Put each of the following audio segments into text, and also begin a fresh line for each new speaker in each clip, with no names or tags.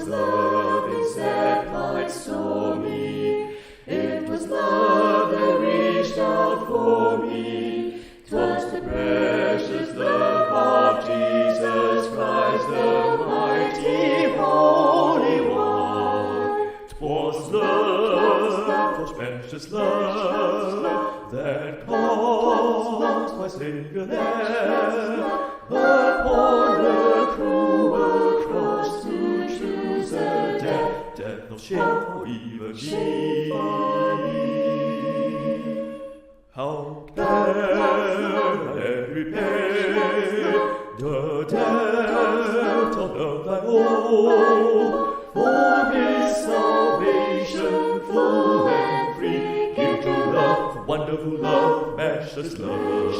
'twas love in sad plight stormy. It was love that reached out for me. 'Twas the precious love of Jesus Christ, the mighty Holy One. 'Twas love, 'twas precious love, that caused my Savior there upon the cruel cross to choose a death no shame or even me. How can I repay the debt of love I owe? For His salvation full and free, give to love, wonderful love, matchless love.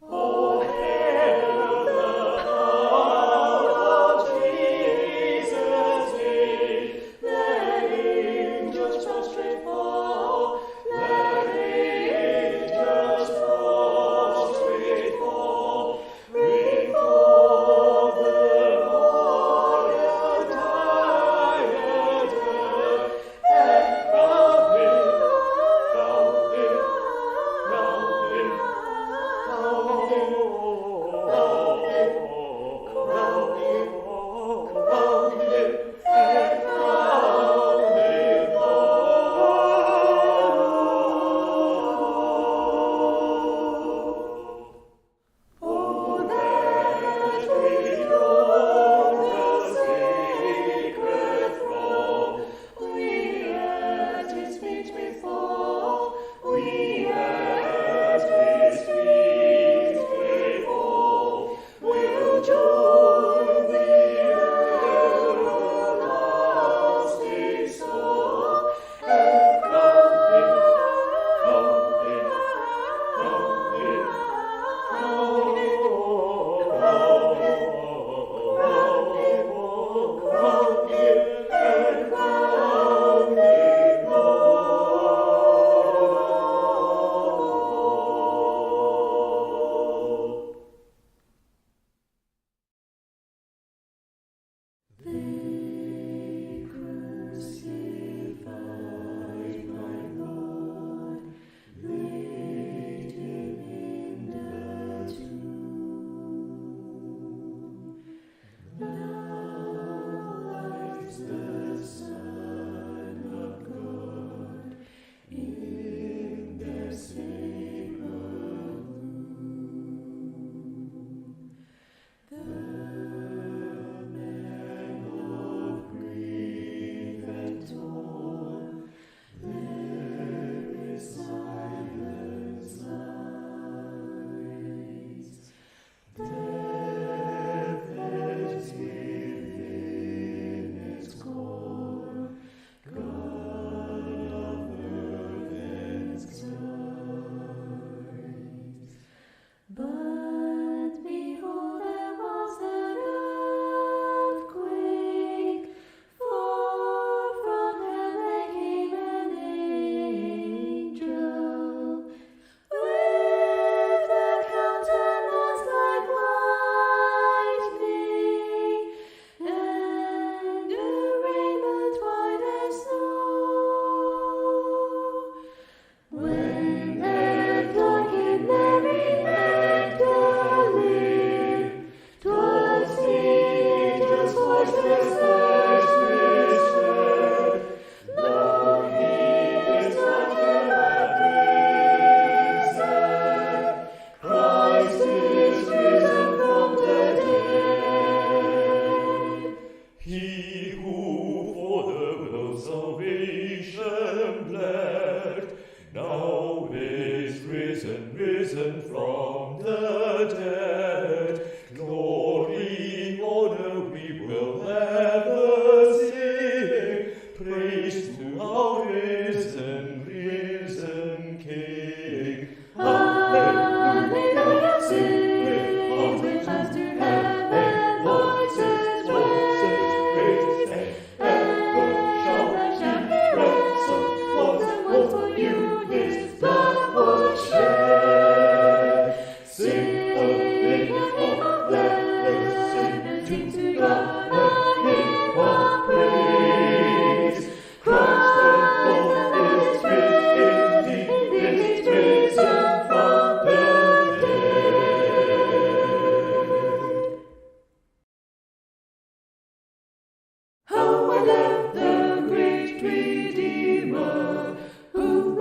Oh, hail the power of Jesus' name. Let angels prostrate fall. Let angels prostrate fall. Bring forth the royal diadem and crown Him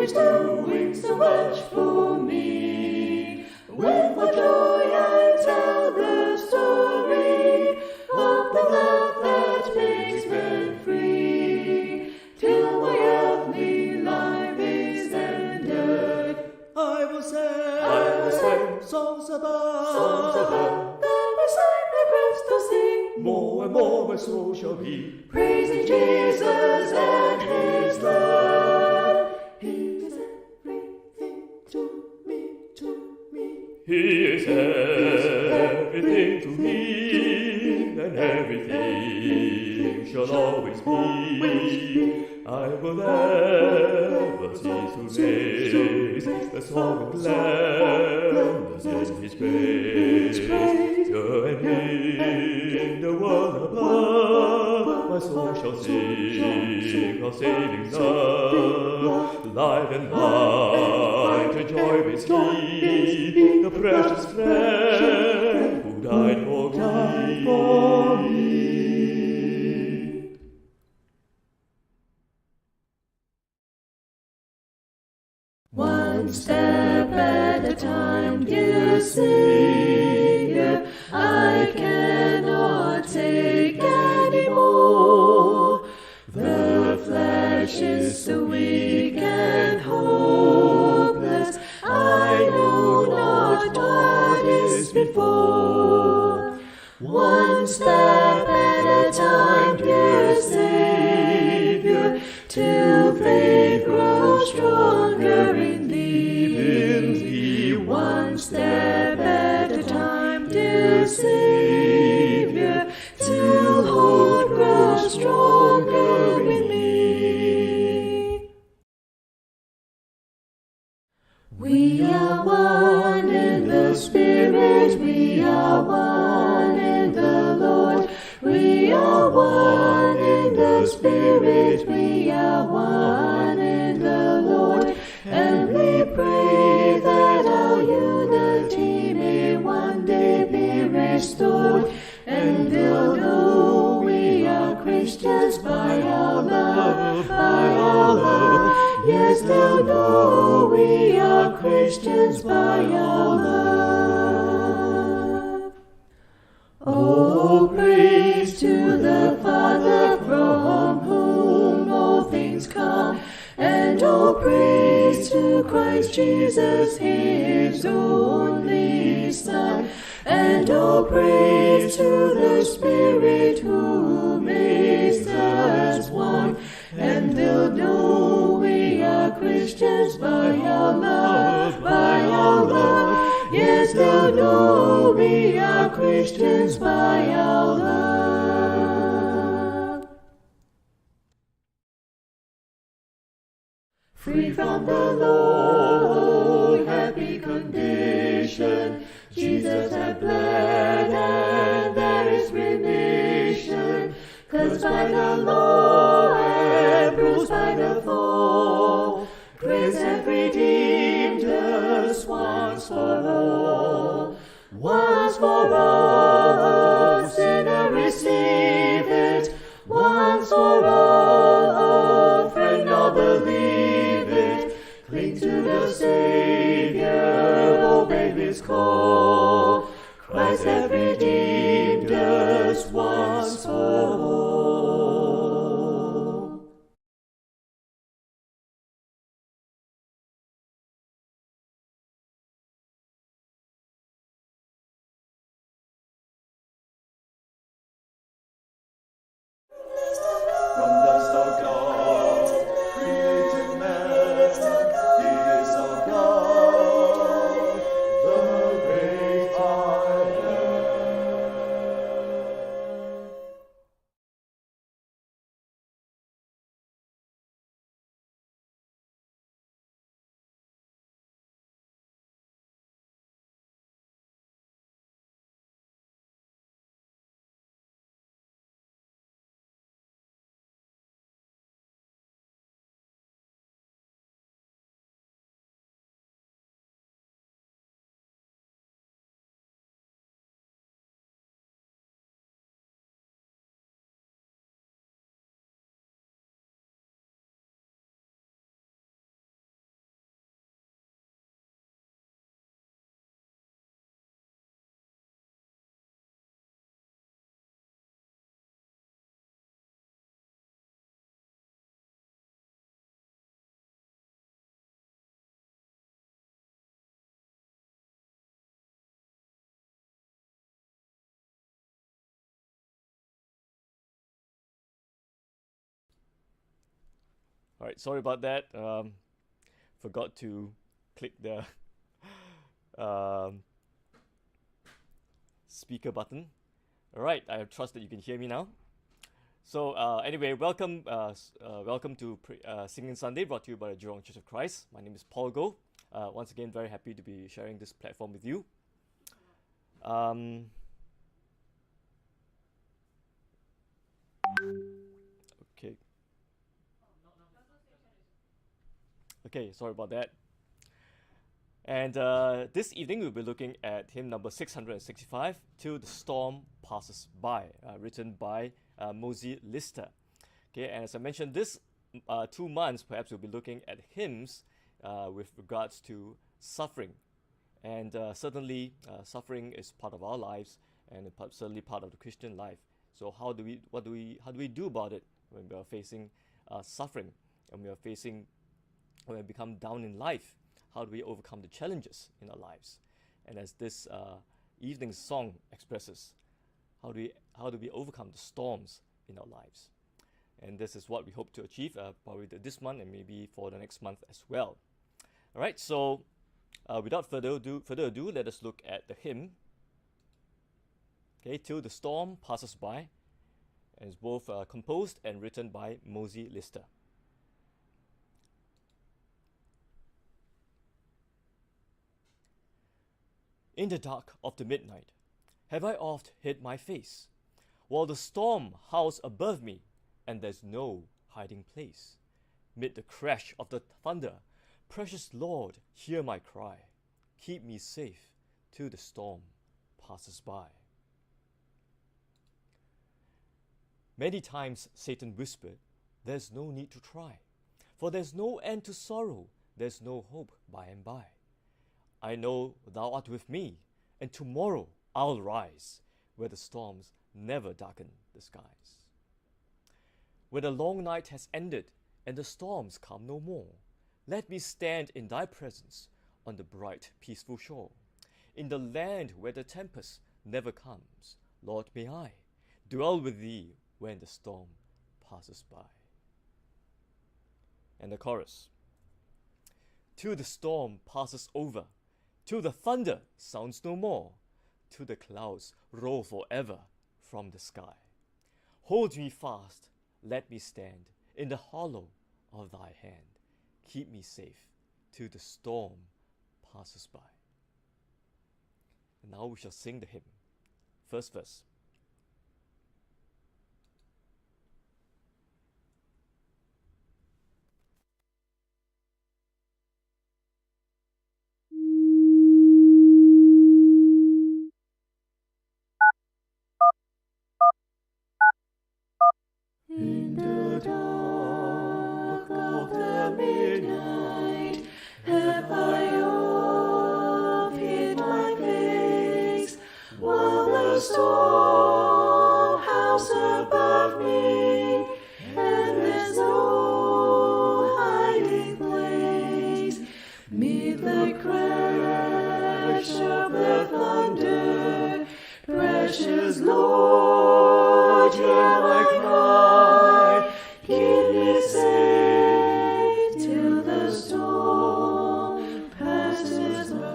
is doing so much for me. With what joy I tell the story of the love that makes men free, till my earthly life is ended. I will sing songs above, that beside the crest I'll sing. More and more my soul shall be praising Jesus and His love. He is everything to me, to me. He is everything to me, and everything shall always be. I will never cease to raise the song of gladness in His praise. And in the world above, my soul shall sing of saving love. Life and light, the joy with He, the precious friend who died for me. One step at a time, dear Savior, I cannot take any more. The flesh is so weak and hopeless, I know not what is before. One step at a time, dear Savior, till faith grows stronger in Thee. One step at a time, dear Savior, till hope grows stronger in me. We are one in the Spirit, we are one in the Lord. We are one in the Spirit, we are one in the Lord. And we pray that our unity may one day be restored. And they'll know we are Christians by our love, by our love. Yes, they'll know we are Christians by our love. Oh, praise to the Father from whom all things come, and oh, praise to Christ Jesus, His only Son, and oh, praise to the Spirit who makes us one. And they'll know we are Christians by our love, by our love. Yes, they'll know we are Christians by our love. Free from the law, happy condition, Jesus had bled and there is remission. Cursed by the law and bruised by the fall, grace hath redeemed us once for all. Once for all, a sinner receive it. Once for all, friend, now believe it. Cling to the Savior, obey His call. Christ hath redeemed us once for all. From dust of God, created man, is our God, the great I am.
Alright, sorry about that. Forgot to click the um, speaker button. Alright, I trust that you can hear me now. So anyway, welcome to Singing Sunday, brought to you by the Jurong Church of Christ. My name is Paul Go. Once again, very happy to be sharing this platform with you. Okay. Okay, sorry about that. And this evening we'll be looking at hymn number 665, Till the Storm Passes By, written by Mosey Lister. Okay, and as I mentioned, this 2 months perhaps we'll be looking at hymns with regards to suffering. And certainly suffering is part of our lives, and certainly part of the Christian life. So how do we do about it when we are facing suffering, and when we become down in life? How do we overcome the challenges in our lives? And as this evening's song expresses, how do we overcome the storms in our lives? And this is what we hope to achieve probably this month and maybe for the next month as well. All right, so without further ado, let us look at the hymn. Okay, Till the Storm Passes By, and it's both composed and written by Mosey Lister. In the dark of the midnight, have I oft hid my face, while the storm howls above me, and there's no hiding place. Mid the crash of the thunder, precious Lord, hear my cry. Keep me safe till the storm passes by. Many times Satan whispered, there's no need to try, for there's no end to sorrow, there's no hope by and by. I know thou art with me, and tomorrow I'll rise, where the storms never darken the skies. When the long night has ended, and the storms come no more, let me stand in thy presence on the bright, peaceful shore. In the land where the tempest never comes, Lord, may I dwell with thee when the storm passes by. And the chorus. Till the storm passes over, till the thunder sounds no more, till the clouds roll forever from the sky. Hold me fast, let me stand in the hollow of thy hand. Keep me safe till the storm passes by. And now we shall sing the hymn. First verse.
In the dark of the midnight, have I oft hid my face, while the storm howls above me, and there's no hiding place. Mid the crash of the thunder, precious Lord, hear my cry. Keep me safe till the storm passes by.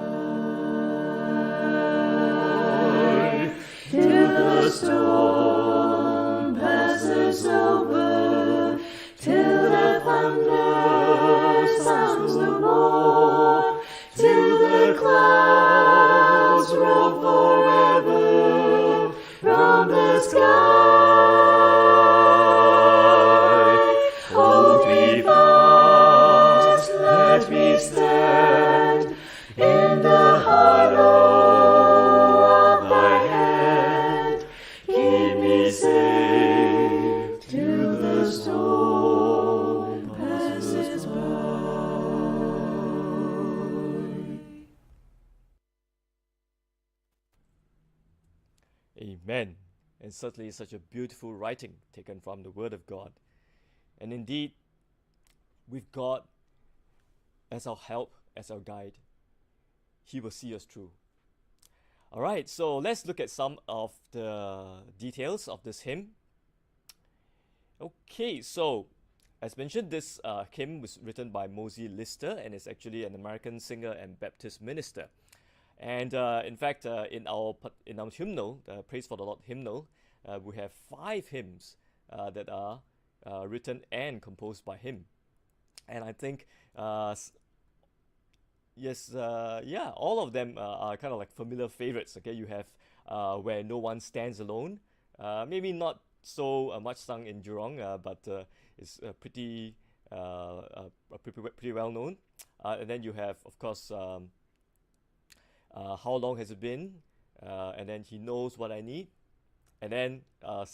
Till the storm passes over, till the thunder sounds no more, till the clouds roll forever from the sky. Hold me fast, let me stand in the hollow of thy hand. Keep me safe till the storm passes by.
Amen. And certainly such a beautiful writing taken from the Word of God. And indeed, with God as our help, as our guide, He will see us through. All right, so let's look at some of the details of this hymn. Okay, so as mentioned, this hymn was written by Mosey Lister and is actually an American singer and Baptist minister. And in fact, in our hymnal, Praise for the Lord hymnal, we have 5 hymns that are written and composed by him. And I think, all of them are kind of like familiar favorites. Okay, you have Where No One Stands Alone, maybe not so much sung in Jurong, but it's pretty well known. And then you have, of course, How Long Has It Been, and then He Knows What I Need, and then a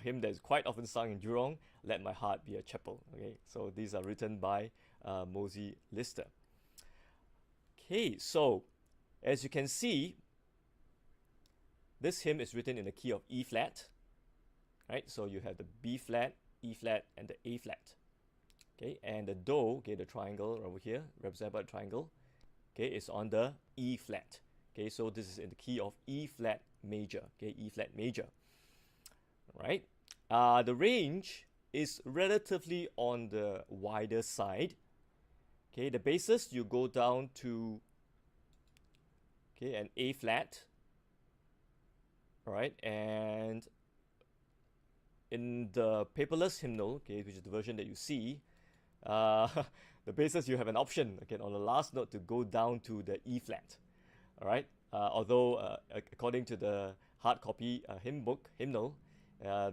hymn that is quite often sung in Jurong, Let My Heart Be a Chapel. Okay, so these are written by Mosey Lister. Okay, so as you can see, this hymn is written in the key of E flat, right? So you have the B flat, E flat, and the A flat. Okay, and the Do, okay, the triangle over here, represented by the triangle, okay, is on the E flat. Okay, so this is in the key of E flat major. Okay, E flat major. Right. The range is relatively on the wider side. Okay, the basis you go down to an A flat. All right, and in the paperless hymnal, okay, which is the version that you see, the basis you have an option, okay, on the last note to go down to the E flat. All right, although according to the hard copy hymnal,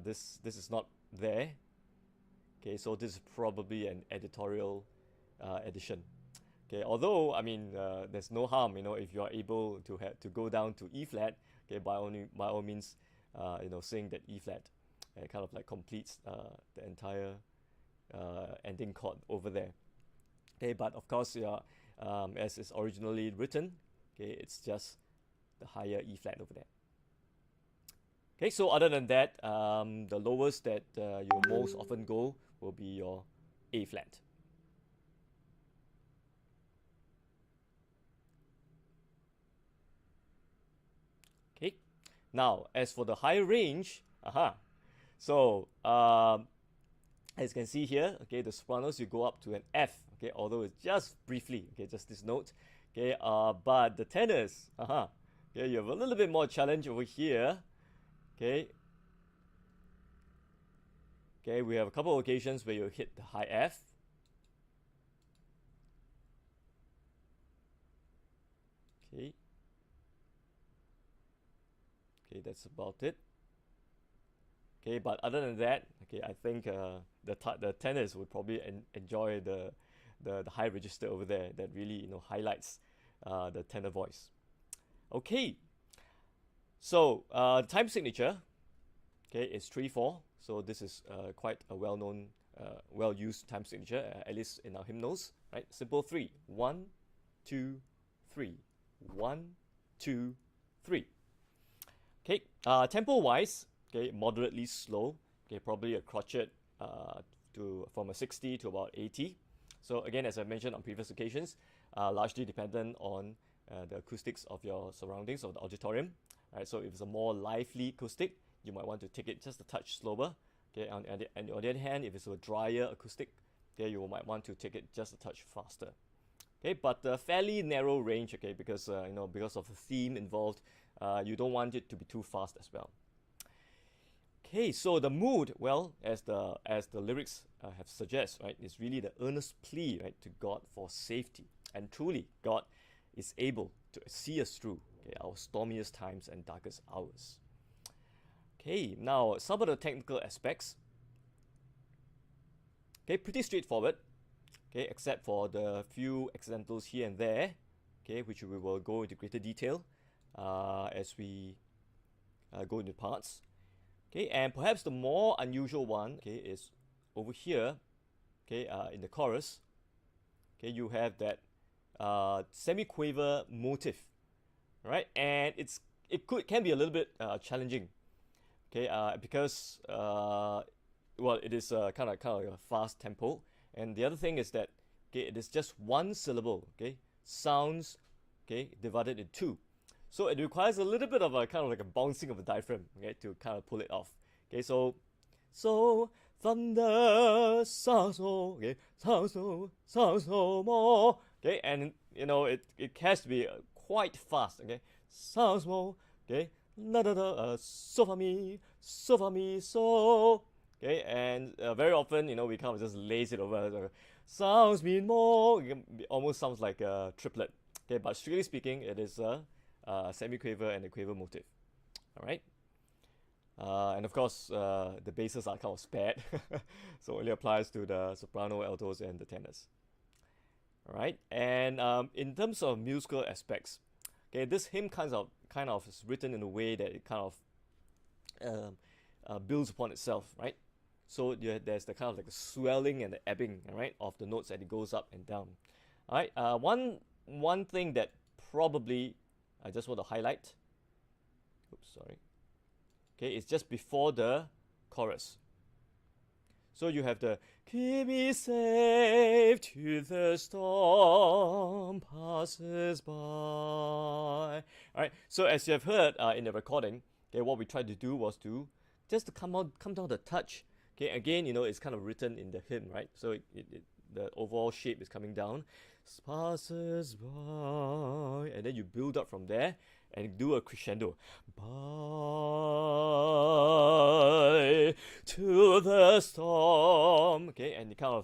this is not there. Okay, so this is probably an editorial edition. Okay, although I mean, there's no harm, if you are able to go down to E flat. Okay, by all means, sing that E flat. It kind of like completes the entire ending chord over there. Okay, but of course, as it's originally written, okay, it's just the higher E flat over there. Okay, so other than that, the lowest that you most often go will be your A flat. Okay, now as for the high range, so as you can see here, okay, the sopranos you go up to an F, okay, although it's just briefly, okay, just this note, okay, but the tenors, okay, you have a little bit more challenge over here, okay. Okay, we have a couple of occasions where you hit the high F. Okay. Okay, that's about it. Okay, but other than that, okay, I think the tenors would probably enjoy the high register over there that really highlights the tenor voice. Okay, so time signature, okay, is 3/4. So this is quite a well-known, well-used time signature, at least in our hymnals, right? Simple 3, 1, 2, 3, 1, 2, 3. Okay, tempo-wise, okay, moderately slow. Okay, probably a crotchet from a 60 to about 80. So again, as I mentioned on previous occasions, largely dependent on the acoustics of your surroundings of the auditorium. Right, so if it's a more lively acoustic, you might want to take it just a touch slower. Okay, and on the other hand, if it's a drier acoustic, okay, you might want to take it just a touch faster. Okay, but a fairly narrow range, okay, because because of the theme involved, you don't want it to be too fast as well. Okay, so the mood, well, as the lyrics have suggest, right, is really the earnest plea, right, to God for safety, and truly God is able to see us through, okay, our stormiest times and darkest hours. Okay, now some of the technical aspects. Okay, pretty straightforward. Okay, except for the few accidentals here and there. Okay, which we will go into greater detail as we go into parts. Okay, and perhaps the more unusual one, okay, is over here. Okay, in the chorus. Okay, you have that semi-quaver motif, right? And it can be a little bit challenging. Okay, because it is kind of like a fast tempo, and the other thing is that okay, it is just one syllable. Okay, sounds okay divided in two, so it requires a little bit of a kind of like a bouncing of the diaphragm, okay, to kind of pull it off. Okay, so thunder, sound so, okay, sound so more, okay, and you know it has to be quite fast, okay, sound so, okay, la da da, so for me, so for me, so, okay, and very often you know we kind of just laze it over, sounds mean more, it almost sounds like a triplet, okay, but strictly speaking, it is a semi-quaver and a quaver motive, all right. And of course, the basses are kind of spared, so only applies to the soprano, altos, and the tenors. All right, and in terms of musical aspects, okay, this hymn kind of is written in a way that it kind of builds upon itself, right? So there's the kind of like the swelling and the ebbing, all right, of the notes as it goes up and down. All right, one thing that probably I just want to highlight. Oops, sorry. Okay, it's just before the chorus. So you have the keep me safe till the storm passes by. All right. So as you have heard in the recording, okay, what we tried to do was to just to come down the touch. Okay, again, you know, it's kind of written in the hymn, right? So the overall shape is coming down, passes by, and then you build up from there and do a crescendo. Bye to the storm. Okay, and you kind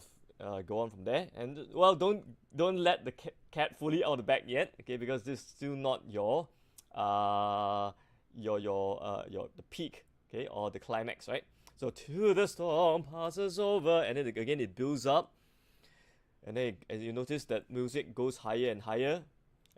of go on from there. And well, don't let the cat fully out of the bag yet. Okay, because this is still not your the peak. Okay, or the climax, right? So till the storm passes over, and then again it builds up. And then as you notice that music goes higher and higher,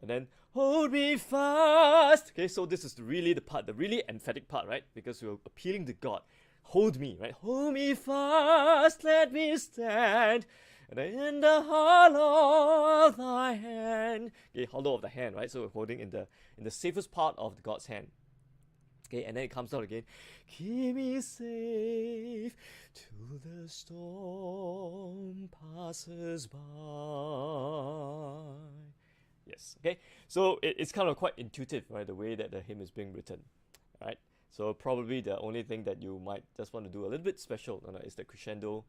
and then hold me fast. Okay, so this is really the part, the really emphatic part, right? Because you're appealing to God. Hold me, right? Hold me fast, let me stand. And then in the hollow of thy hand. Okay, hollow of the hand, right? So we're holding in the safest part of God's hand. Okay, and then it comes out again. Keep me safe till the storm passes by. Yes, okay. So it's kind of quite intuitive, right? The way that the hymn is being written, right? So probably the only thing that you might just want to do a little bit special, you know, is the crescendo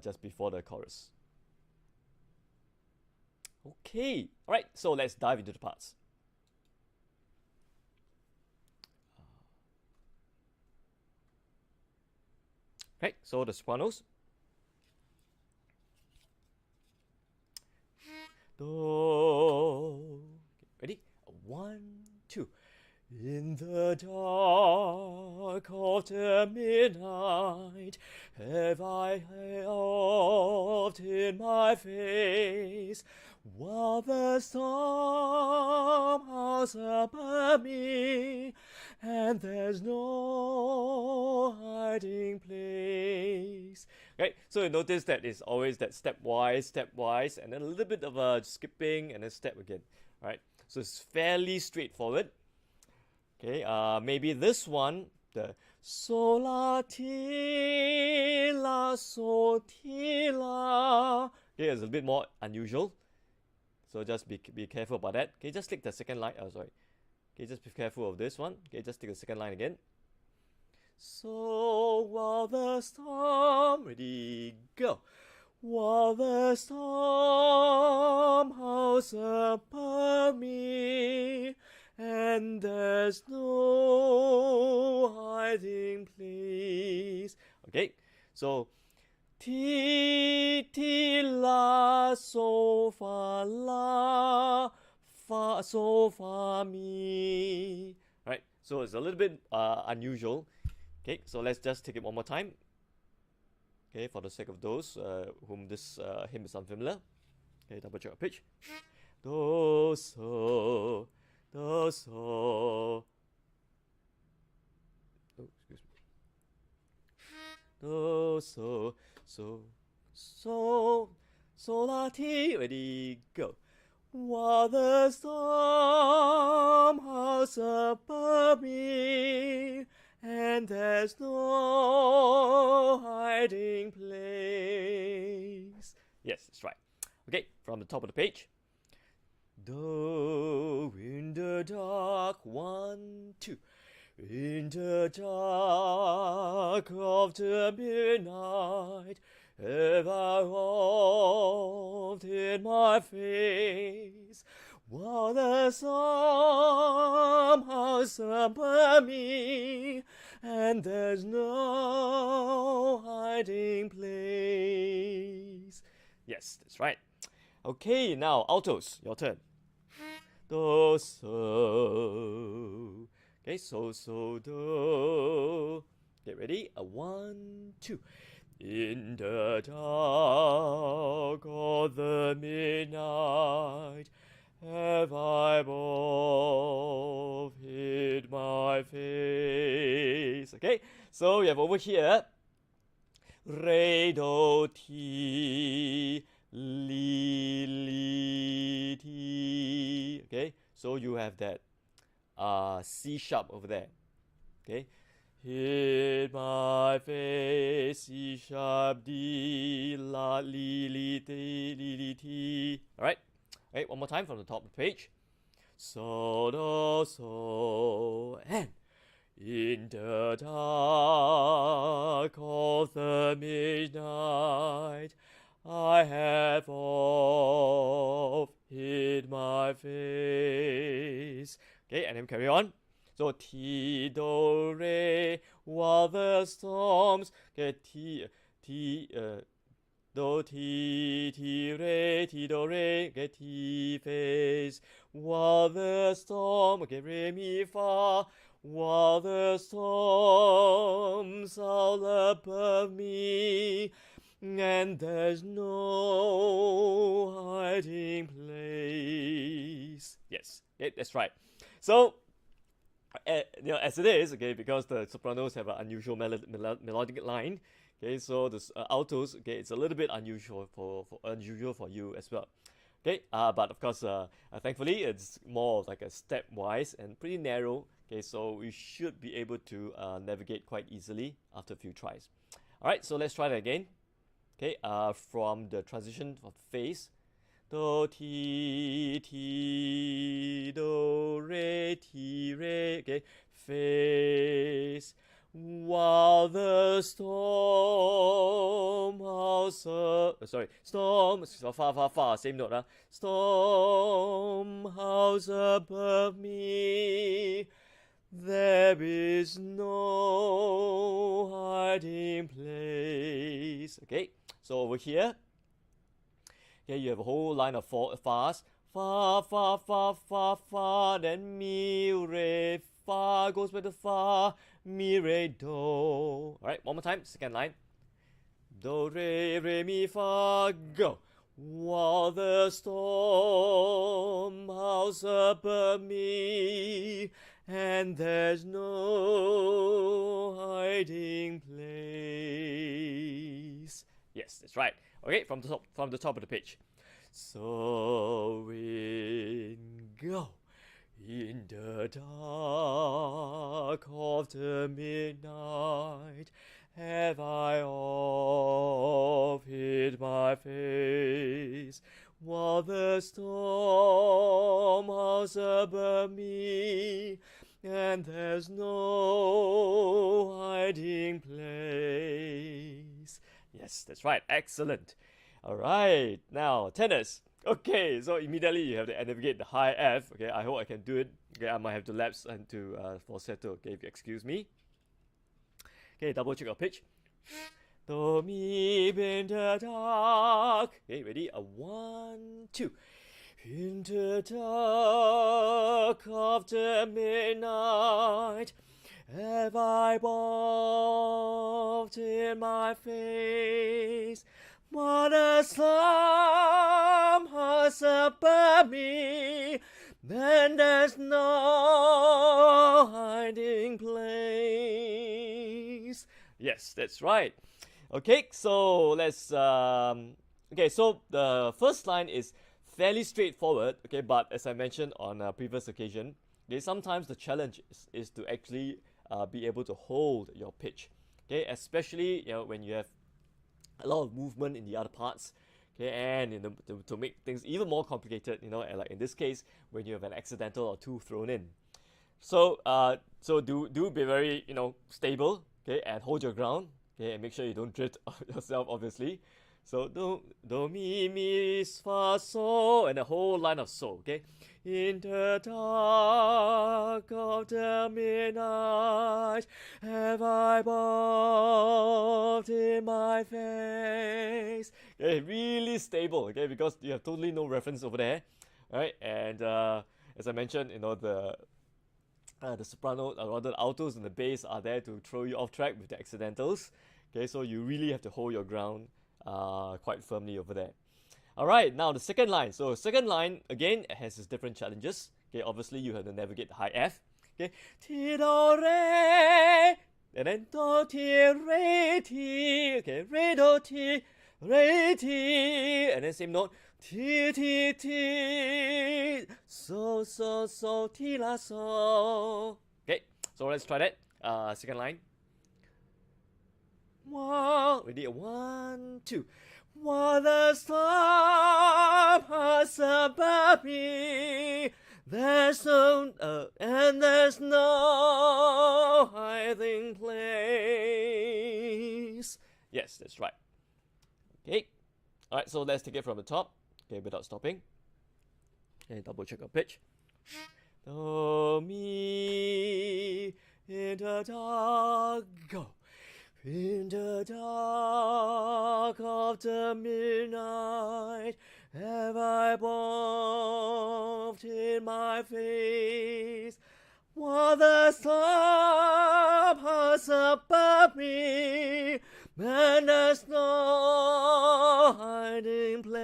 just before the chorus. Okay, all right. So let's dive into the parts. Okay, so the sopranos. Do. Ready? 1, 2. In the dark of the midnight have I held in my face, while the storm howls above me, and there's no hiding place. Right, so you notice that it's always that stepwise, and then a little bit of a skipping, and then step again. Right, so it's fairly straightforward. Okay, maybe this one, the sol la ti la sol ti la. Okay, it's a bit more unusual, so just be careful about that. Okay, just take the second line. Oh, sorry. Okay, just be careful of this one. Okay, just take the second line again. So while the storm, ready, go. While the storm howls above me, and there's no hiding place. Okay, so ti ti la so fa la fa so fa mi. Right, so it's a little bit unusual. Okay, so let's just take it one more time. Okay, for the sake of those whom this hymn is unfamiliar. Okay, double check our pitch. Do so. Do so. Oh, excuse me. Do so. So la ti. Ready, go. While the storm howls above me, and there's no hiding place. Yes, that's right. Okay, from the top of the page. Though in the dark, 1, 2. In the dark of the midnight, have I walked in my face, while the storm has upon me, and there's no hiding place. Yes, that's right. Okay, now altos, your turn. Do, so. Okay, so, do. Get ready. 1, 2. In the dark of the midnight, have I both hid my face. Okay, so we have over here re, do, ti, li, ti. Okay, so you have that C sharp over there. Okay, hid my face, C sharp, D, la, li, ti. All right. Okay, one more time from the top of the page. So, do, so, and in the dark of the midnight, I have oft hid my face. Okay, and then carry on. So, ti, do, re, while the storms, okay, do, ti, do, re, get ti, face, while the storm, okay, re, mi, fa, while the storms all above me, and there's no hiding place. Yes, okay, that's right. So, as it is, okay, because the sopranos have an unusual melodic line, okay, so the altos, okay, it's a little bit unusual for you as well. Okay, but of course, thankfully, it's more of like a stepwise and pretty narrow. Okay, so we should be able to navigate quite easily after a few tries. All right, so let's try that again. Okay, from the transition of phase, do, ti, do, re, ti, re. Okay, face, while the storm also, storm, fa, same note, storm house above me, there is no hiding place. Okay, so over here, okay, you have a whole line of fas. Fa, then mi, re, fa goes back to fa, mi, re, do. Alright, one more time, second line. Do, re, mi, fa, go. While the storm howls above me, and there's no hiding place. Yes, that's right. Okay, from the top of the page. So we go in the dark of the midnight. Have I oft hid my face, while the storm howls above me, and there's no hiding place. Yes, that's right. Excellent. All right. Now, tenors. Okay, so immediately you have to navigate the high F. Okay, I hope I can do it. Okay, I might have to lapse into falsetto. Okay, if you excuse me. Okay, double check your pitch. Do, mi, in the dark. Okay, ready? 1, 2. In the dark of the midnight, have I bobbed in my face, what a storm has above me, then there's no hiding place. Yes, that's right. Okay, so let's okay, so the first line is fairly straightforward, okay, but as I mentioned on a previous occasion, okay, sometimes the challenge is to actually be able to hold your pitch, okay, especially when you have a lot of movement in the other parts, okay, and to make things even more complicated, like in this case when you have an accidental or two thrown in. So do be very stable, okay, and hold your ground, okay, and make sure you don't drift yourself, obviously. So do mi fa so, and the whole line of so, okay. In the dark of the midnight, have I bumped in my face. Okay, really stable, okay, because you have totally no reference over there, right? And as I mentioned, the soprano, or rather the altos and the bass are there to throw you off track with the accidentals. Okay, so you really have to hold your ground quite firmly over there. All right, now the second line. So second line again has its different challenges. Okay, obviously you have to navigate the high F. Okay, ti do re, and then do ti re ti. Okay, re do ti re ti, and then same note ti ti ti, so ti la so. Okay, so let's try that. Second line. Wow, ready? 1, 2. While the storm has above me, there's no hiding place. Yes, that's right. Okay. All right, so let's take it from the top. Okay, without stopping. Okay, double check our pitch. Do mi in the dark, go. In the dark of the midnight, have I bumped in my face, while the storm has above me, and there's no hiding place.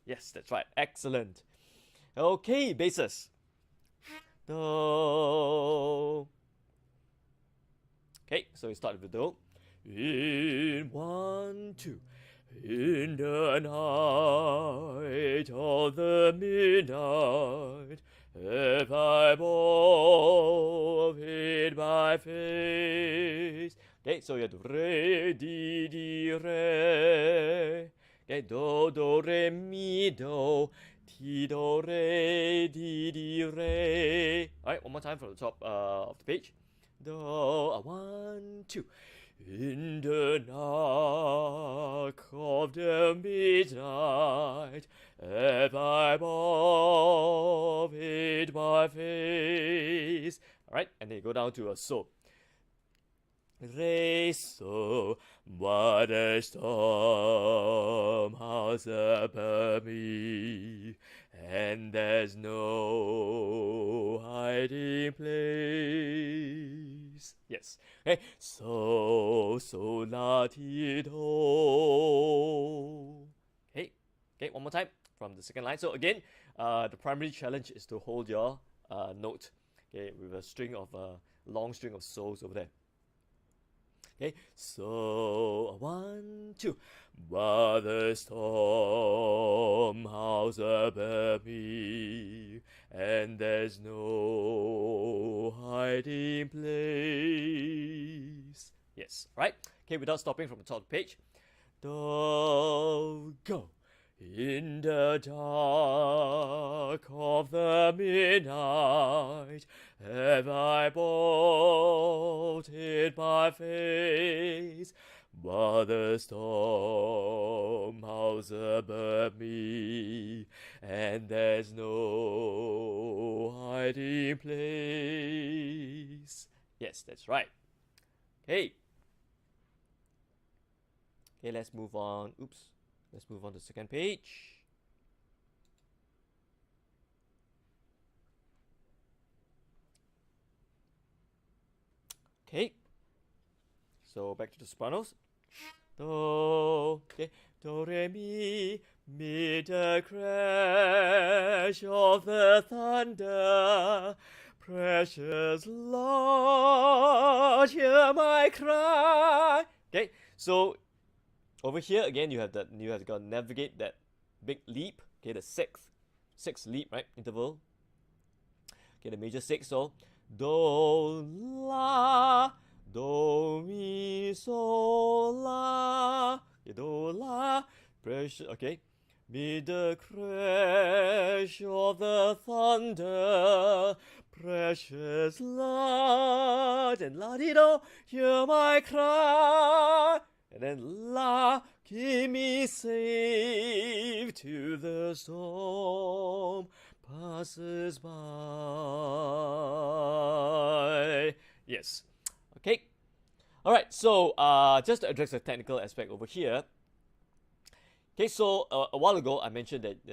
Yes, that's right. Excellent. Okay, basses. Do. Okay, so we start with the do. In 1, 2. In the night of the midnight, have I both hid my face. Okay, so you have to re, di, re. Okay, do, re, mi, do, ti, do, re, di, re. Alright, one more time from the top of the page. Do, 1, 2. In the dark of the midnight, have I both hid my face. Alright, and then you go down to a so. Re, so, what a storm has above me, and there's no hiding place. Yes. Okay. So la ti do. Okay. Okay. One more time from the second line. So again, the primary challenge is to hold your note. Okay, with a long string of so's over there. Okay, so 1, 2. But the storm howls above me, and there's no hiding place. Yes, right? Okay, without stopping from the top of the page. Do, go. In the dark of the midnight, have I bolted my face, but the storm howls above me, and there's no hiding place. Yes, that's right. Okay. Okay, let's move on. Oops. Let's move on to the second page. Okay. So back to the sopranos. Do, okay. Do, re, mi, the crash of the thunder. Precious Lord, hear my cry. Okay, so over here again, you have to navigate that big leap. Okay, the sixth leap, right? Interval. Okay, the major 6. So do la, do mi so la, okay, do la, precious. Okay, Mid the crash of the thunder, precious light, and la-di-do, hear my cry. And then la, keep me safe to the storm passes by. Yes. Okay. All right. So just to address the technical aspect over here. Okay, so a while ago I mentioned that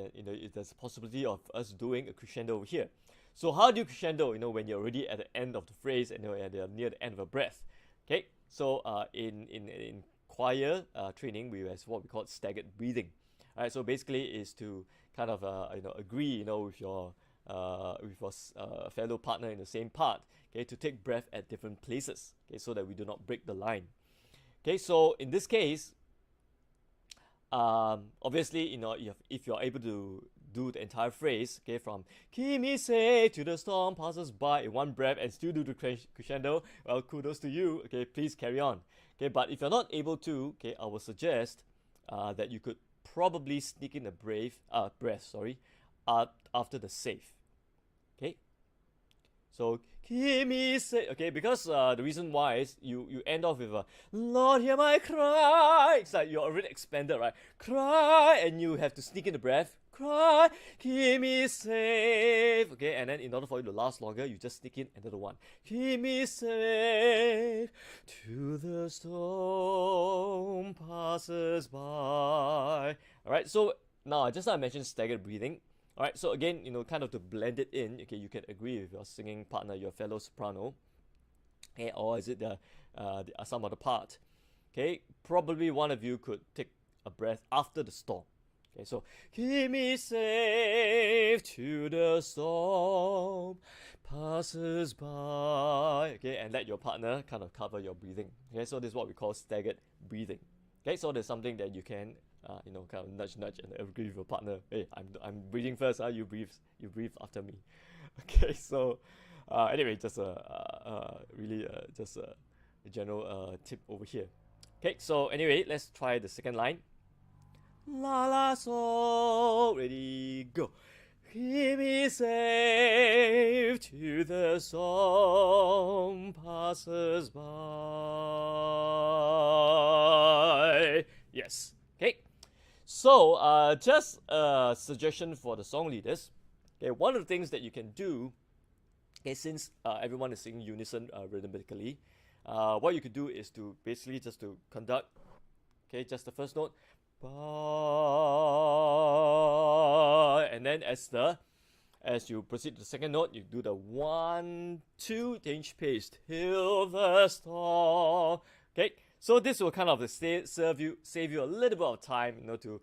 there's a possibility of us doing a crescendo over here. So how do you crescendo? When you're already at the end of the phrase and near the end of a breath. Okay, so in choir training, we have what we call staggered breathing. All right, so basically is to kind of agree with your fellow partner in the same part. Okay, to take breath at different places. Okay, so that we do not break the line. Okay, so in this case, obviously, if you're able to do the entire phrase, okay, from keep me safe to the storm passes by in one breath and still do the crescendo, well, kudos to you. Okay, please carry on. Okay, but if you're not able to, okay, I will suggest that you could probably sneak in a breath, after the safe. Okay, so keep me safe. Okay, because the reason why is you end off with a Lord hear my cry. It's like you're already expanded, right? Cry, and you have to sneak in the breath. Cry, keep me safe. Okay, and then in order for you to last longer, you just sneak in another one. Keep me safe to the storm passes by. Alright, so now just like I mentioned staggered breathing. Alright, so again, kind of to blend it in, okay, you can agree with your singing partner, your fellow soprano, okay, or is it some other part? Okay, probably one of you could take a breath after the storm. Okay, so keep me safe to the storm passes by. Okay, and let your partner kind of cover your breathing. Okay, so this is what we call staggered breathing. Okay, so there's something that you can kind of nudge and agree with your partner. Hey, I'm breathing first. You breathe after me. Okay, so anyway, just just a general tip over here. Okay, so anyway, let's try the second line. La la so, ready go. Keep me safe to the storm passes by. Yes. Okay. So just a suggestion for the song leaders. Okay, one of the things that you can do, okay, since everyone is singing unison rhythmically, what you could do is to basically just to conduct, okay, just the first note, and then as you proceed to the second note, you do the 1, 2 change pace till the storm. Okay, so this will kind of save you a little bit of time, to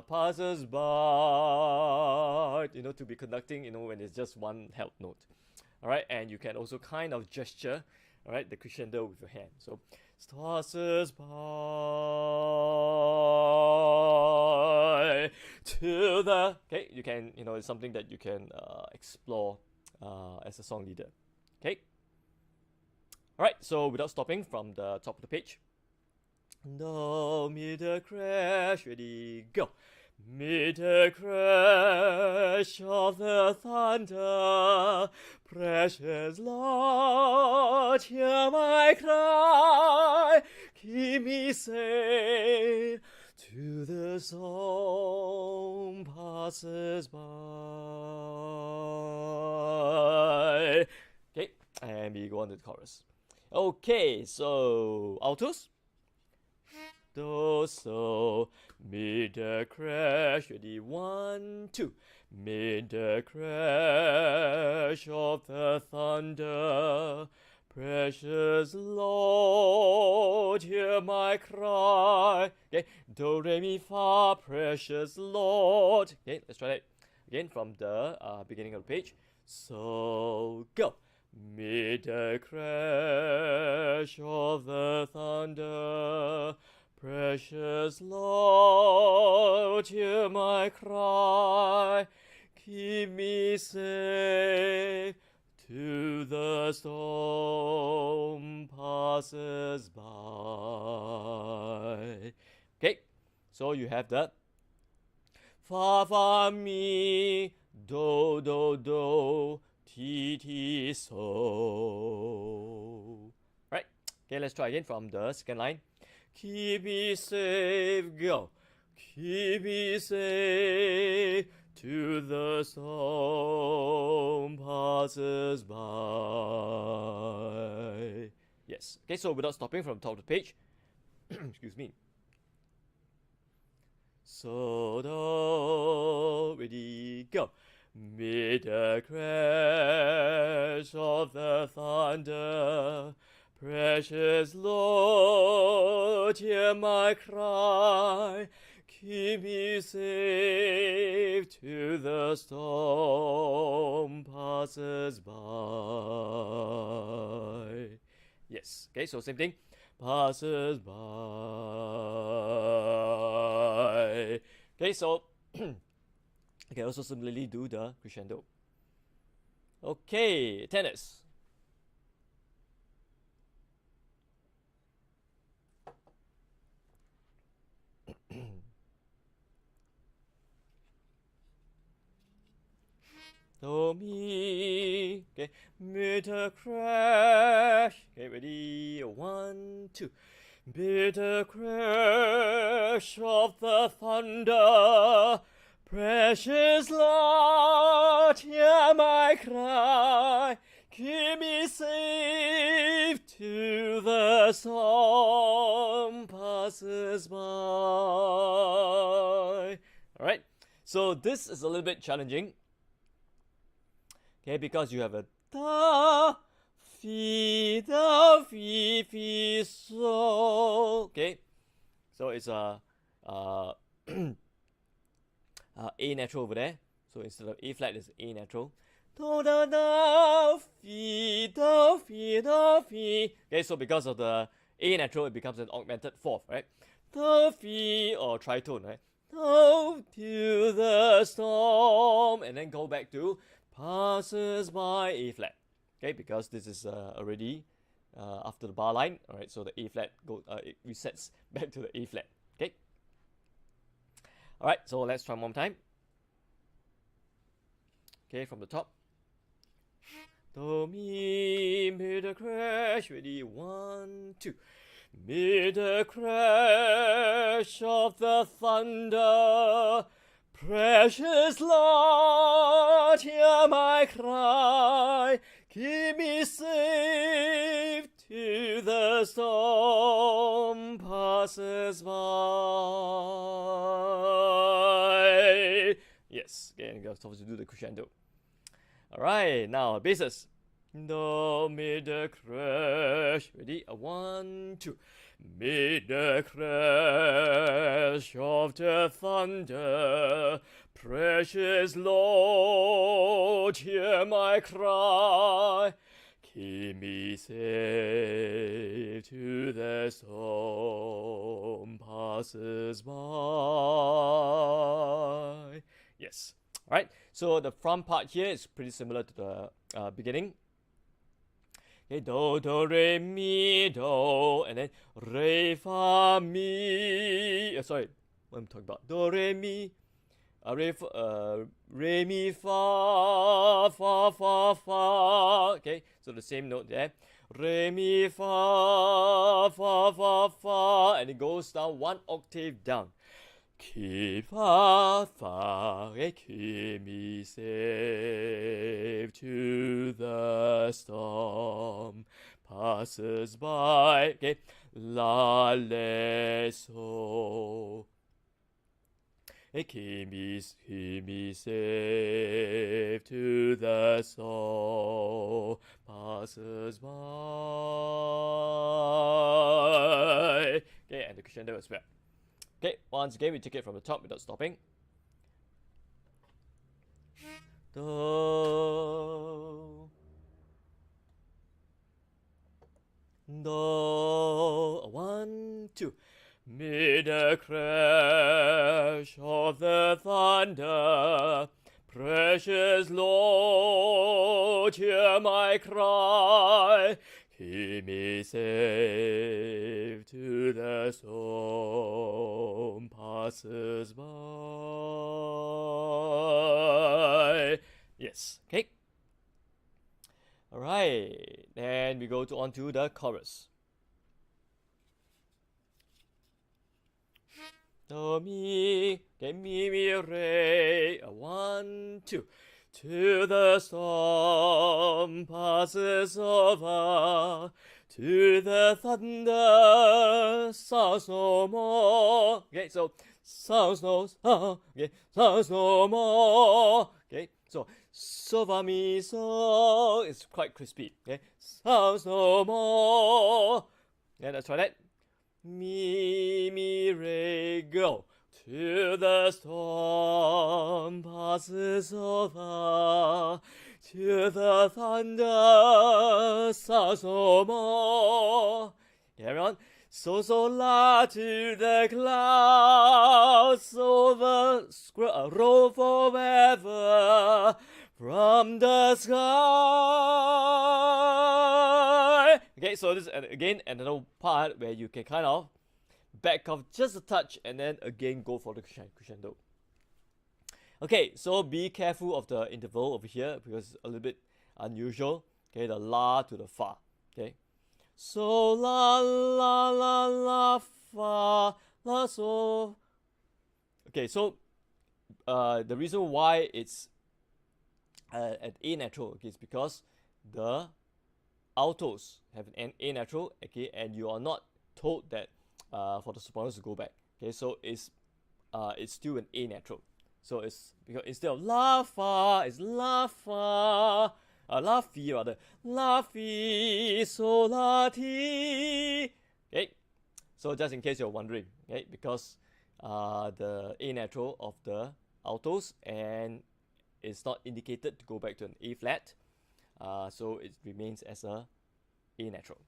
passes by, to be conducting, when it's just one held note. All right, and you can also kind of gesture, all right, the crescendo with your hand. So passes by to the. Okay, you can, it's something that you can explore as a song leader. Okay. All right, so without stopping from the top of the page. No, mid the crash, ready, go. Mid the crash of the thunder, precious Lord, hear my cry, keep me safe to the storm passes by. Okay, and we go on to the chorus. Okay, so altos. Do, so, mid the crash, ready, 1, 2. Mid the crash of the thunder, precious Lord, hear my cry. Okay, do, re, mi, fa, precious Lord. Okay, let's try that again from the beginning of the page. So, go. Mid the crash of the thunder, precious Lord, hear my cry, keep me safe to the storm passes by. Okay, so you have the fa fa mi, do do do, ti ti so. Right? Okay, let's try again from the second line. Keep me safe, go. Keep me safe to the storm passes by. Yes. Okay, so without stopping from top of the page, excuse me. So do, ready, go. Mid the crash of the thunder, precious Lord, hear my cry. Keep me safe to the storm passes by. Yes. Okay, so same thing. Passes by. Okay, so I can also similarly do the crescendo. Okay, tennis. Do mi. Okay, bitter crash. Okay, ready? 1, 2. Bitter crash of the thunder, precious Lord, hear my cry. Keep me safe to the storm passes by. Alright, so this is a little bit challenging. Okay, because you have a da, fi, so. Okay, so it's a A natural over there. So instead of A flat, it's A natural. Do da da fi. Okay, so because of the A natural, it becomes an augmented fourth, right? Do fi or tritone, right? Do to the storm, and then go back to passes by A flat. Okay, because this is already after the bar line. All right, so the A flat it resets back to the A flat. Okay. All right, so let's try one more time. Okay, from the top. Do mi, mid the crash. Ready? 1, 2. Mid the crash of the thunder, precious Lord, hear my cry. Keep me safe to the storm passes by. Yes, again, you're supposed to do the crescendo. Alright, now bases. Do mid the crash. Ready? 1, 2. Mid the crash of the thunder, precious Lord, hear my cry. Keep me safe to the storm passes by. Yes. Alright, so the front part here is pretty similar to the beginning. Okay, do, do, re, mi, do, and then re, fa, mi. Sorry, what am I talking about? Do, re, mi, re, mi, fa, fa, fa, fa. Okay, so the same note there. Re, mi, fa, fa, fa, fa, and it goes down one octave down. Keep me safe to the storm passes by. Okay, la le so. Keep me safe to the storm passes by. Okay, and the crescendo as well. Okay, once again, we take it from the top without stopping. Do, do, 1, 2. Mid the crash of the thunder, precious Lord, hear my cry. Keep me safe to the storm passes by. Yes, okay. Alright, then we go on to the chorus. Do, mi, okay, mi, re, 1, 2. To the storm passes over, to the thunder sounds no more. Okay, so sounds no, okay, sounds no more. Okay, so fa mi so is quite crispy. Okay, sounds no more. Yeah, let's try that. Mi re go. To the storm passes over, to the thunder sounds no more. Carry on. So la to the clouds over, roll forever from the sky. Okay, so this is again another part where you can kind of back off just a touch and then again go for the crescendo. Okay, so be careful of the interval over here because it's a little bit unusual. Okay, the la to the fa. Okay, so la la la la fa la so. Okay, so the reason why it's at A natural, okay, is because the altos have an A natural, okay, and you are not told that for the sopranos to go back. Okay, so it's still an A natural. So it's because instead of la fa, it's la fa, la fi rather, la fi so la ti. Okay, so just in case you're wondering, okay, because the A natural of the altos and it's not indicated to go back to an A flat, so it remains as a A natural.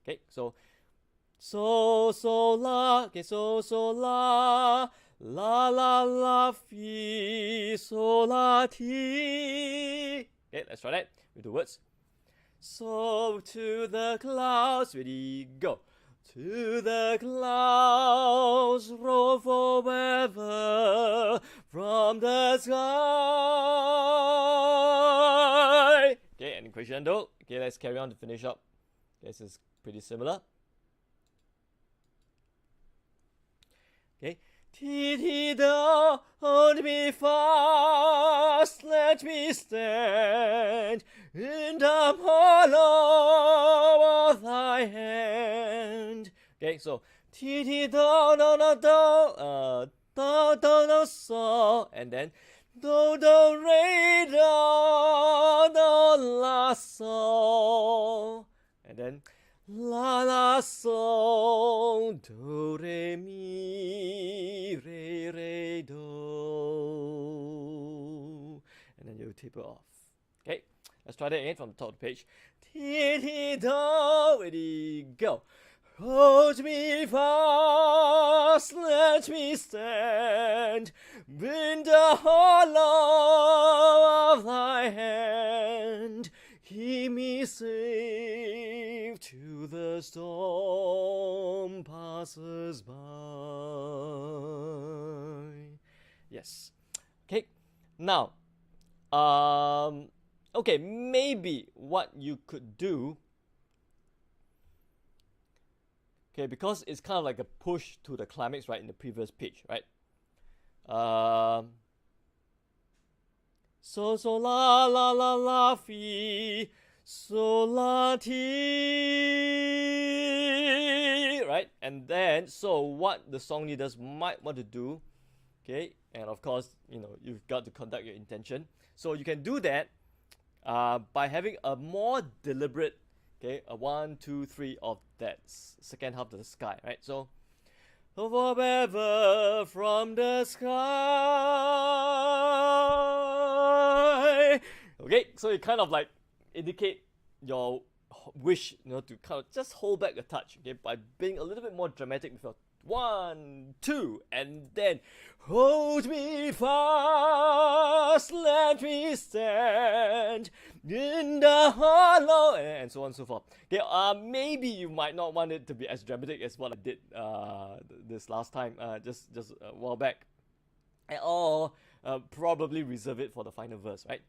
Okay, so la, okay, so la la fi so la ti. Okay, let's try that with the words. So to the clouds, ready, go. To the clouds, roll forever from the sky. Okay, and crescendo. Okay, let's carry on to finish up. This is pretty similar. Okay. Ti ti do, hold me fast, let me stand in the hollow of thy hand. Okay, so ti ti do do do do, do do do so, and then do do re do do la so, and then la la so do re mi re do, and then you taper off. Okay, let's try that again from the top of the page. Ti ti do, ready, go. Hold me fast, let me stand in the hollow of thy hand. Keep me safe to the storm passes by. Yes. Okay. Now, okay, maybe what you could do, okay, because it's kind of like a push to the climax, right, in the previous page, right? So la la la la fi so la ti, right? And then so what the song leaders might want to do, okay, and of course, you know, you've got to conduct your intention. So you can do that by having a more deliberate, okay, a 1, 2, 3 of that second half of the sky, right? So forever from the sky. Okay, so you kind of like indicate your wish, you know, to kind of just hold back a touch, okay, by being a little bit more dramatic with your 1, 2, and then hold me fast, let me stand in the hollow, and so on and so forth. Okay, maybe you might not want it to be as dramatic as what I did this last time, just a while back, or probably reserve it for the final verse, right?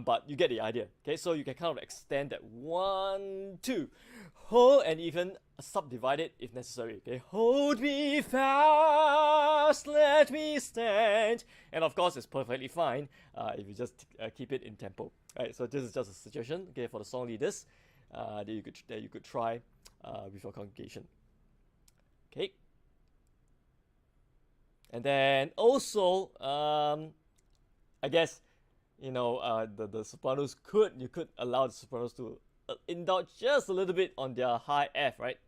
But you get the idea. Okay, so you can kind of extend that 1, 2, hold, and even subdivide it if necessary. Okay, hold me fast, let me stand, and of course it's perfectly fine if you just keep it in tempo. Right, so this is just a suggestion, okay, for the song leaders that you could try with your congregation. Okay, and then also I guess, you know, the sopranos you could allow the sopranos to indulge just a little bit on their high F, right?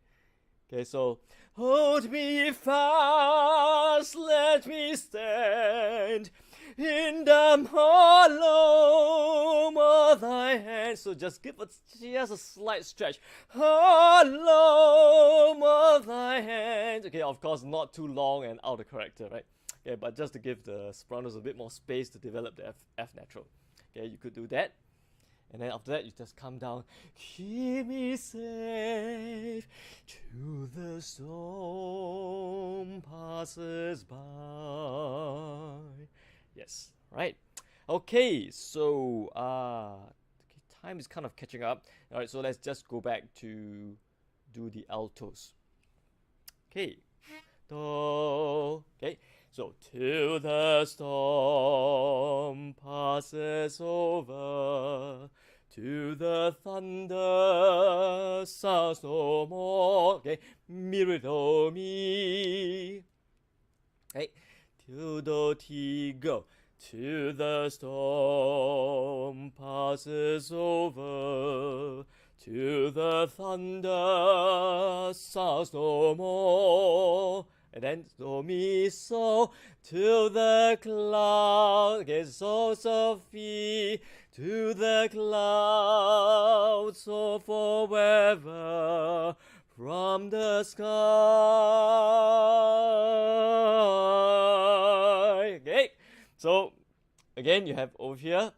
Okay, so hold me fast, let me stand in the hollow of thy hand. So just give it just a slight stretch. Hollow of thy hand. Okay, of course, not too long and out of character, right? Okay, but just to give the sopranos a bit more space to develop the F natural. Okay, you could do that. And then after that, you just come down. Keep me safe till the storm passes by. Yes, right. Okay, so time is kind of catching up. All right, so let's just go back to do the altos. Okay, do. Okay. So, till the storm passes over, till the thunder sounds no more. Okay, mi re do mi. Okay, till do ti go. Till the storm passes over, till the thunder sounds no more. And then do mi so to the cloud, okay, so fi to the clouds, so forever from the sky. Okay, so again you have over here.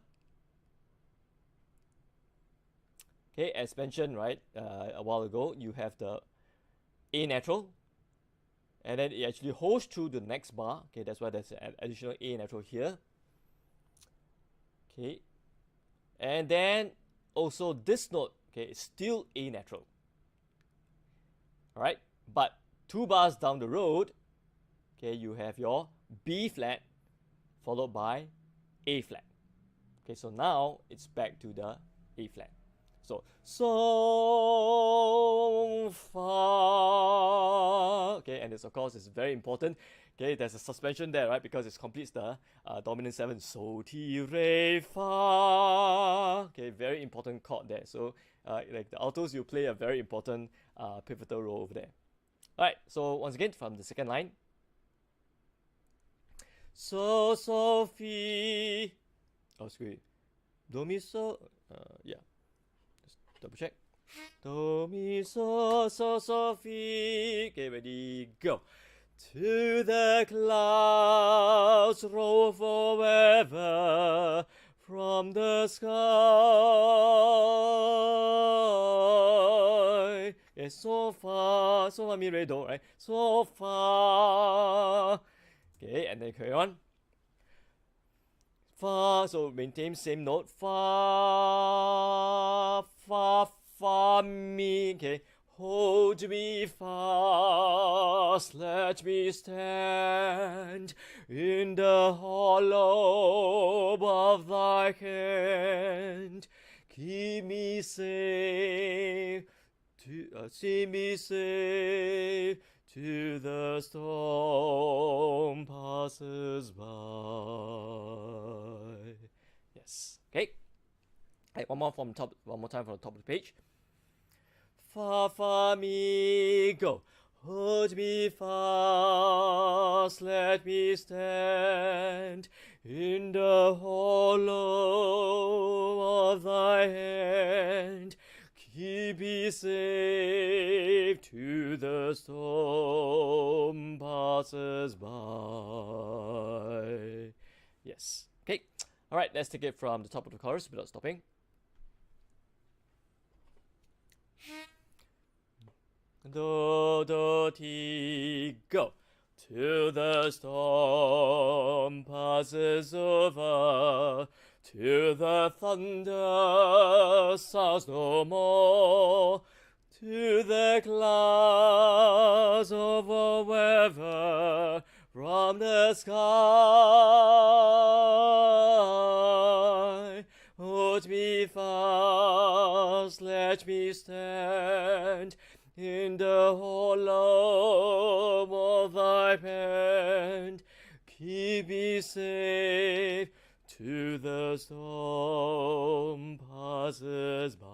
Okay, as mentioned, right, a while ago, you have the A natural. And then it actually holds through the next bar. Okay, that's why there's an additional A natural here. Okay, and then also this note, okay, is still A natural. All right, but 2 bars down the road, okay, you have your B flat followed by A flat. Okay, so now it's back to the A flat. So far, okay, and this of course is very important. Okay, there's a suspension there, right, because it completes the dominant 7. So ti re fa. Okay, very important chord there. So like the altos, you play a very important pivotal role over there. All right, so once again from the second line. So fi. Oh, screw. Do mi so. Yeah. Double check. Do, mi, so, fi. Okay, ready, go. To the clouds roll forever from the sky. Okay, so far, mi, re, do, right? So far. Okay, and then carry on. Fa, so maintain same note. Fa, fa, fa, mi. Okay, hold me fast, let me stand in the hollow of thy hand. Keep me safe, see me safe, till the storm passes by. Yes. Okay. Right, one more time from the top of the page. Fa fa mi go. Hold me fast, let me stand in the hollow of thy hand. keep me safe to the storm passes by. Yes. Okay. All right. Let's take it from the top of the chorus without stopping. Do, do, ti, go. Till the storm passes over, till the thunder sounds no more, till the clouds over weather from the sky. Hold me fast, let me stand in the hollow of thy hand. Keep me safe to the storm passes by.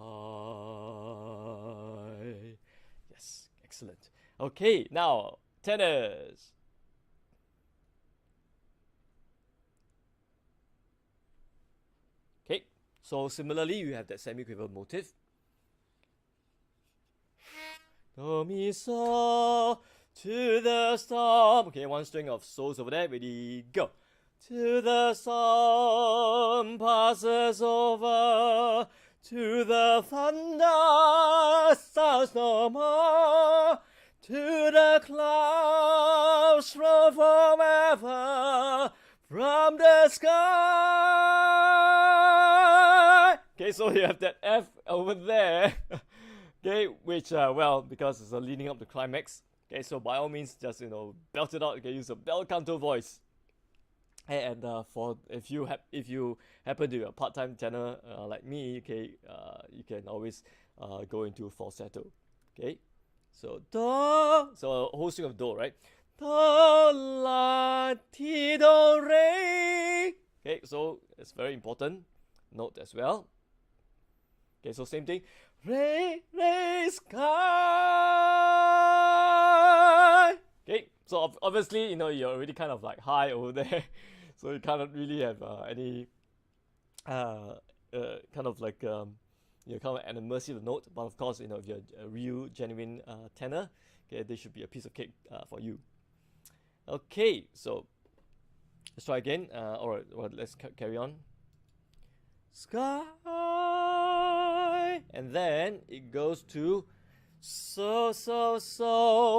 Yes, excellent. Okay, now tenors. Okay, so similarly you have that semiquaver motive. Do, mi, so, to the storm. Okay, one string of so's over there. Ready, go. To the storm passes over, to the thunder sounds no more, to the clouds roll forever from the sky. Okay, so you have that F over there. Okay, which, well, because it's leading up to climax. Okay, so by all means, just, belt it out. Okay, use a bel canto voice. And for if you happen to be a part-time tenor like me, okay, you can always go into falsetto. Okay, so do, so a whole string of do, right? Do, la, ti, do, re. Okay, so it's very important note as well. Okay, so same thing. Re, re, sky. Okay, so obviously, you're already kind of like high over there, so you cannot really have any kind of like kind of at the mercy of the note. But of course, if you're a real genuine tenor, okay, this should be a piece of cake for you. Okay, so let's try again. Or let's carry on. Sky. And then it goes to so.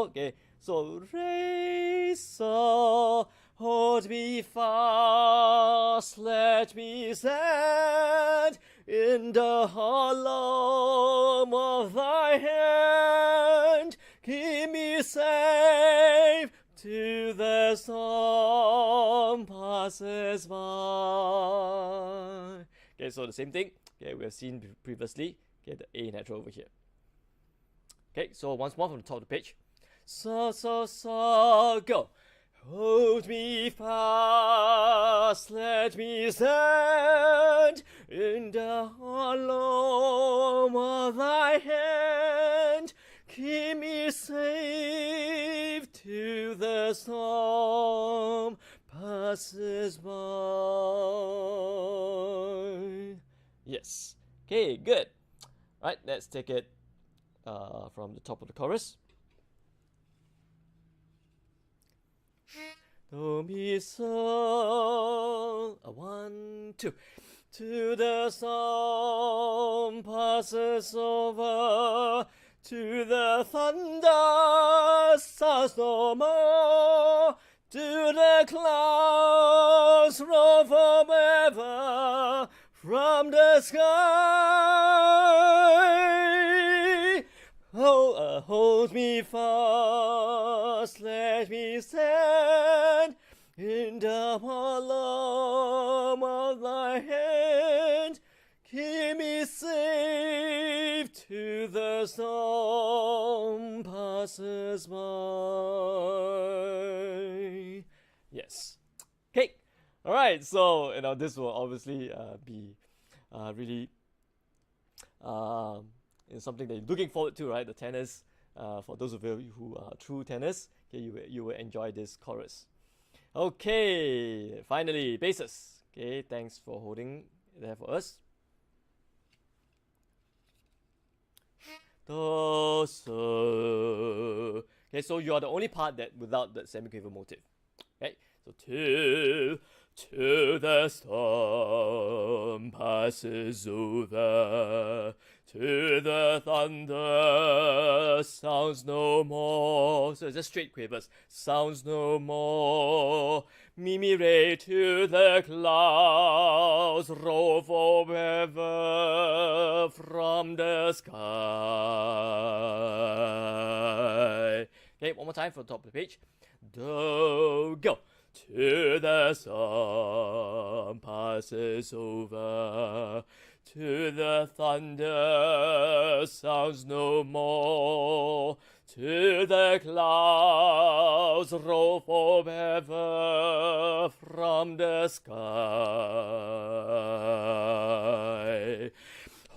Okay, so re, so, hold me fast, let me stand in the hollow of thy hand. Keep me safe till the storm passes by. Okay, so the same thing. Okay, we have seen previously. Okay, the A natural over here. Okay, so once more from the top of the page. So, go. Hold me fast, let me stand in the hollow of thy hand. Keep me safe till the storm passes by. Yes. Okay, good. Right, let's take it from the top of the chorus. Do, mi, so. 1, 2. To the storm passes over, to the thunder sounds no more, to the clouds roll forever from the sky. Oh, hold me fast, let me stand in the hollow of thy hand. Keep me safe till the storm passes by. Yes. Okay. All right. So this will obviously be really something that you're looking forward to, right? The tenors. For those of you who are true tenors, okay, you will enjoy this chorus. Okay. Finally, basses. Okay. Thanks for holding there for us. do, so. Okay, so you are the only part that without the semiquaver motive. Okay, so till the storm passes over, till the thunder sounds no more. So it's just straight quavers. Sounds no more. Mimi Ray to the clouds, roll forever from the sky. Okay, one more time from the top of the page. Do, go. Till the sun passes over, till the thunder sounds no more, till the clouds roll forever from the sky.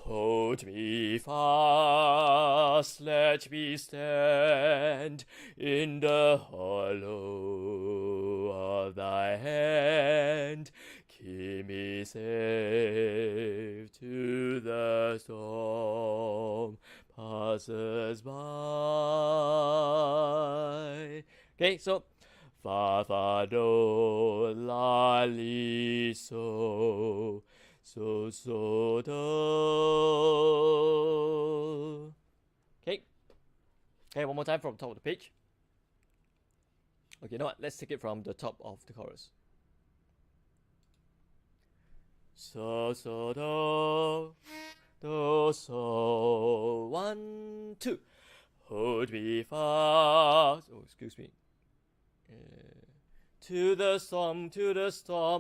Hold me fast, let me stand in the hollow of thy hand. Keep me safe to the storm passes by. Okay, so fa fa do la li so. So do. Okay. Okay, one more time from the top of the page. Okay, you know what? Let's take it from the top of the chorus. So do so. 1, 2. Hold me fast. Oh, excuse me. To the storm,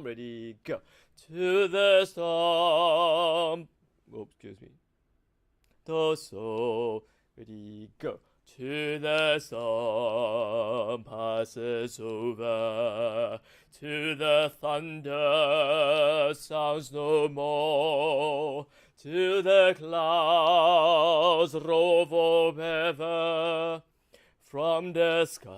ready, go. To the storm. Oh, excuse me. Do, so, ready, go. To the storm passes over, to the thunder sounds no more, to the clouds roll forever from the sky.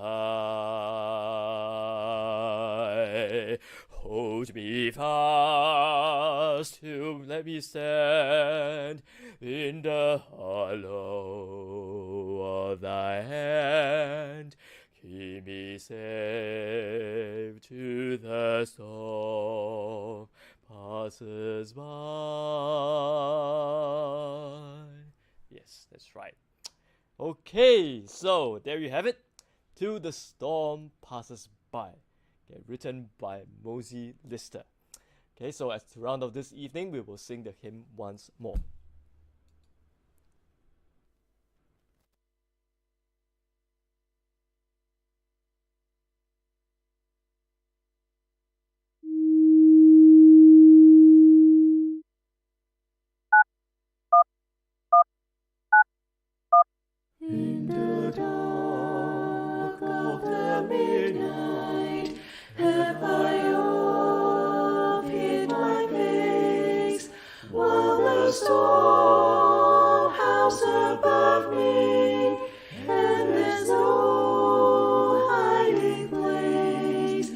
Hold me fast to let me stand in the hollow of thy hand. Keep me safe to the storm passes by. Yes, that's right. Okay, so there you have it. Till the Storm Passes By. Okay, written by Mosey Lister. Okay, so as to round off this evening, we will sing the hymn once more.
In the dark of the midnight, have I oft hid my face, while the storm howls above me, and there's no hiding place.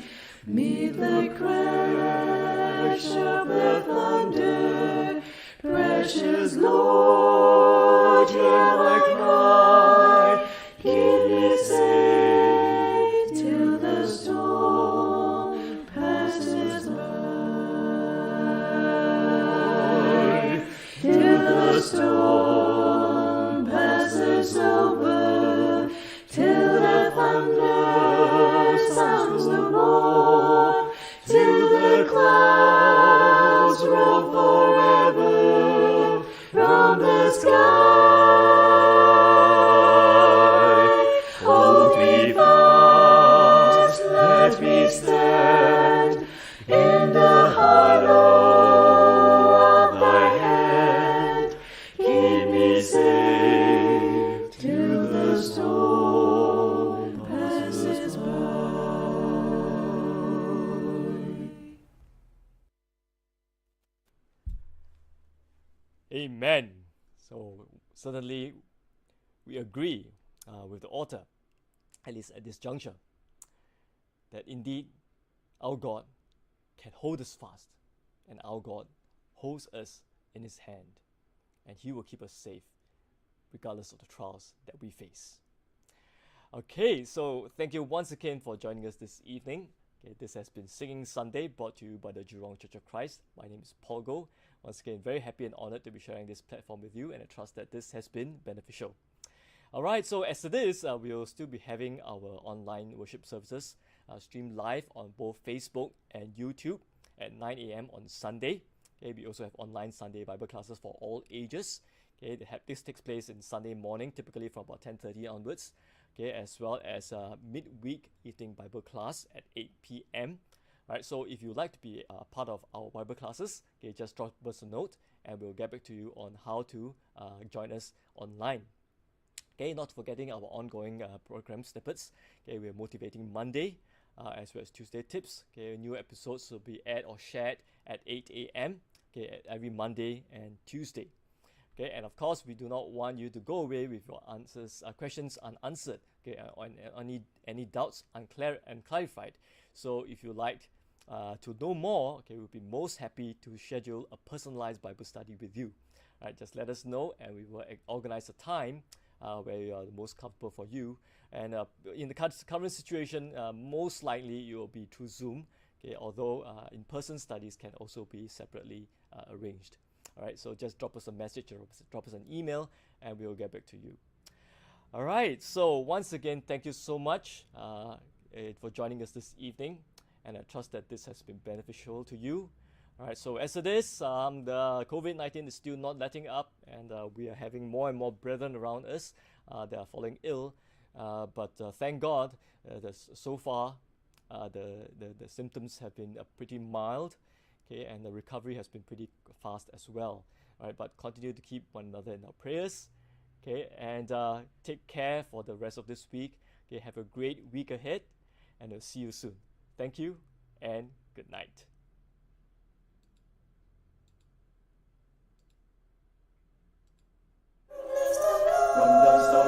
Meet the crash of the thunder, precious Lord, hear my cry. Keep me safe till the storm passes by. Till the storm passes over, till the thunder sounds no more, till the clouds roll forever from the sky. Hold me fast, let me stand in the hollow of thy hand. Keep me safe till the storm passes by.
Amen. So certainly we agree with the author, at least at this juncture, that indeed our God can hold us fast, and our God holds us in his hand, and he will keep us safe regardless of the trials that we face. Okay, so thank you once again for joining us this evening. Okay, this has been Singing Sunday, brought to you by the Jurong Church of Christ. My name is Paul Goh. Once again, very happy and honored to be sharing this platform with you, and I trust that this has been beneficial. Alright, so as it is, we'll still be having our online worship services streamed live on both Facebook and YouTube at 9 a.m. on Sunday. Okay, we also have online Sunday Bible classes for all ages. Okay, this takes place in Sunday morning, typically from about 10:30 onwards. Okay, as well as midweek evening Bible class at 8 p.m. Right, so if you'd like to be part of our Bible classes, okay, just drop us a note and we'll get back to you on how to join us online. Okay, not forgetting our ongoing program snippets. Okay, we're motivating Monday as well as Tuesday tips. Okay, new episodes will be aired or shared at 8 a.m. Okay, every Monday and Tuesday. Okay, and of course, we do not want you to go away with your questions unanswered. Okay, any doubts unclarified. So if you like to know more, okay, we'll be most happy to schedule a personalized Bible study with you. All right, just let us know, and we will organize a time where you are the most comfortable for you. And in the current situation, most likely you will be through Zoom. Okay, although in-person studies can also be separately arranged. All right, so just drop us a message or drop us an email, and we will get back to you. All right, so once again, thank you so much for joining us this evening, and I trust that this has been beneficial to you. All right, so as it is, the COVID-19 is still not letting up, and we are having more and more brethren around us that are falling ill. But thank God, so far, the symptoms have been pretty mild. Okay, and the recovery has been pretty fast as well. All right, but continue to keep one another in our prayers. Okay, and take care for the rest of this week. Okay, have a great week ahead, and we'll see you soon. Thank you, and good night.
From the start.